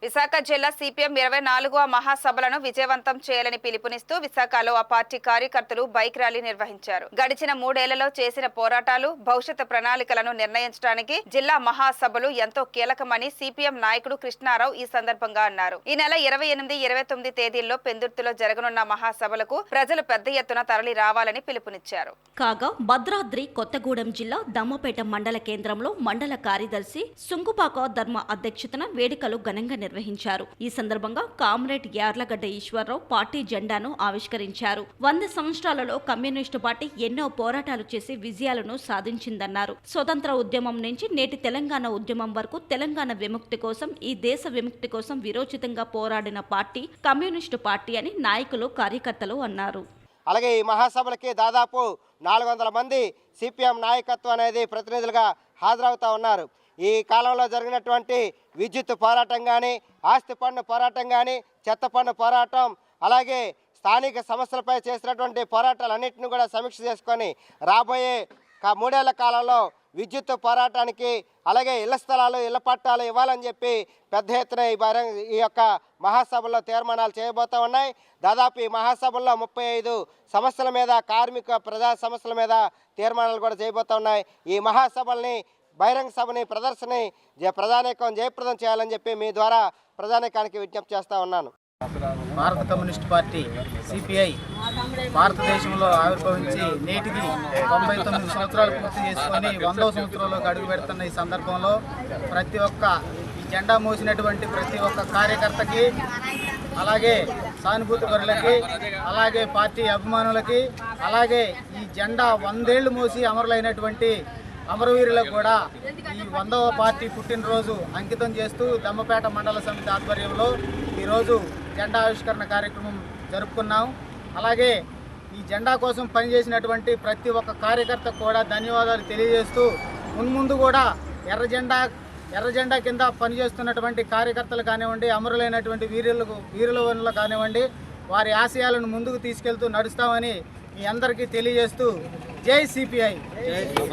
విశాఖ జిల్లా సిపిఎం 24వ మహాసభలను విజయవంతం చేయాలని పిలుపునిస్తూ విశాఖలో ఆ పార్టీ కార్యకర్తలు బైక్ ర్యాలీ నిర్వహించారు. గడిచిన 3 ఏళ్లలో చేసిన పోరాటాలు, భవిష్యత్తు ప్రణాళికలను నిర్ణయించడానికి జిల్లా మహాసభలు ఎంతో కీలకమని సిపిఎం నాయకుడు కృష్ణారావు ఈ సందర్భంగా అన్నారు. ఈ నెల 28, 29 తేదీల్లో పెందుర్తిలో జరగనున్న మహాసభలకు ప్రజలు పెద్ద ఎత్తున తరలి రావాలని పిలుపునిచ్చారు. కాగా భద్రాద్రి కొత్తగూడెం జిల్లా దమ్మపేట మండల కేంద్రంలో మండల కార్యదర్శి సుంకుపాక ధర్మ అధ్యక్షతన వేడుకలు ఘనంగా నిర్వహించారు. ఈ సందర్భంగా కామ్రేడ్ యార్లగడ్డ ఈశ్వరరావు పార్టీ జెండాను ఆవిష్కరించారు. 100 సంవత్సరాలలో కమ్యూనిస్టు పార్టీ ఎన్నో పోరాటాలు చేసి విజయాలను సాధించిందన్నారు. స్వతంత్ర ఉద్యమం నుంచి నేటి తెలంగాణ ఉద్యమం వరకు తెలంగాణ విముక్తి కోసం, ఈ దేశ విముక్తి కోసం విరోచితంగా పోరాడిన పార్టీ కమ్యూనిస్టు పార్టీ అని నాయకులు, కార్యకర్తలు అన్నారు. అలాగే ఈ మహాసభలకి దాదాపు 400 మంది సిపిఎం నాయకత్వం అనేది ప్రతినిధులుగా హాజరవుతూ ఉన్నారు. ఈ కాలంలో జరిగినటువంటి విద్యుత్ పోరాటం కానీ, ఆస్తి పన్ను పోరాటం కానీ, చెత్త పన్ను పోరాటం, అలాగే స్థానిక సమస్యలపై చేసినటువంటి పోరాటాలన్నింటినీ కూడా సమీక్ష చేసుకొని రాబోయే 3 ఏళ్ల కాలంలో విద్యుత్ పోరాటానికి, అలాగే ఇళ్ల స్థలాలు, ఇళ్ల పట్టాలు ఇవ్వాలని చెప్పి పెద్ద ఎత్తున ఈ యొక్క మహాసభల్లో తీర్మానాలు చేయబోతూ ఉన్నాయి. దాదాపు ఈ మహాసభల్లో 35 సమస్యల మీద, కార్మిక ప్రజా సమస్యల మీద తీర్మానాలు కూడా చేయబోతూ ఉన్నాయి. ఈ మహాసభల్ని, బహిరంగ సభని, ప్రదర్శనని ప్రజానీకం జయప్రదం చేయాలని చెప్పి మీ ద్వారా ప్రజానీకానికి విజ్ఞప్తి చేస్తూ ఉన్నాను. భారత కమ్యూనిస్ట్ పార్టీ సిపిఐ భారతదేశంలో ఆవిర్భవించి నేటికి 99 సంవత్సరాలు పూర్తి చేసుకొని 100వ సంవత్సరంలోకి అడుగు పెడుతున్న ఈ సందర్భంలో ప్రతి ఒక్క ఈ జెండా మోసినటువంటి ప్రతి ఒక్క కార్యకర్తకి, అలాగే సానుభూతి పరులకి, అలాగే పార్టీ అభిమానులకి, అలాగే ఈ జెండా 100 ఏళ్లు మోసి అమరులైనటువంటి అమరవీరులకు కూడా ఈ 100వ పార్టీ పుట్టినరోజు అంకితం చేస్తూ దమ్మపేట మండల సమితి ఆధ్వర్యంలో ఈరోజు జెండా ఆవిష్కరణ కార్యక్రమం జరుపుకున్నాం. అలాగే ఈ జెండా కోసం పనిచేసినటువంటి ప్రతి ఒక్క కార్యకర్తకు కూడా ధన్యవాదాలు తెలియజేస్తూ, మున్ముందు కూడా ఎర్ర జెండా కింద పనిచేస్తున్నటువంటి కార్యకర్తలు కానివ్వండి, అమరులైనటువంటి వీరుల కానివ్వండి, వారి ఆశయాలను ముందుకు తీసుకెళ్తూ నడుస్తామని మీ అందరికీ తెలియజేస్తూ జై సిపిఐ.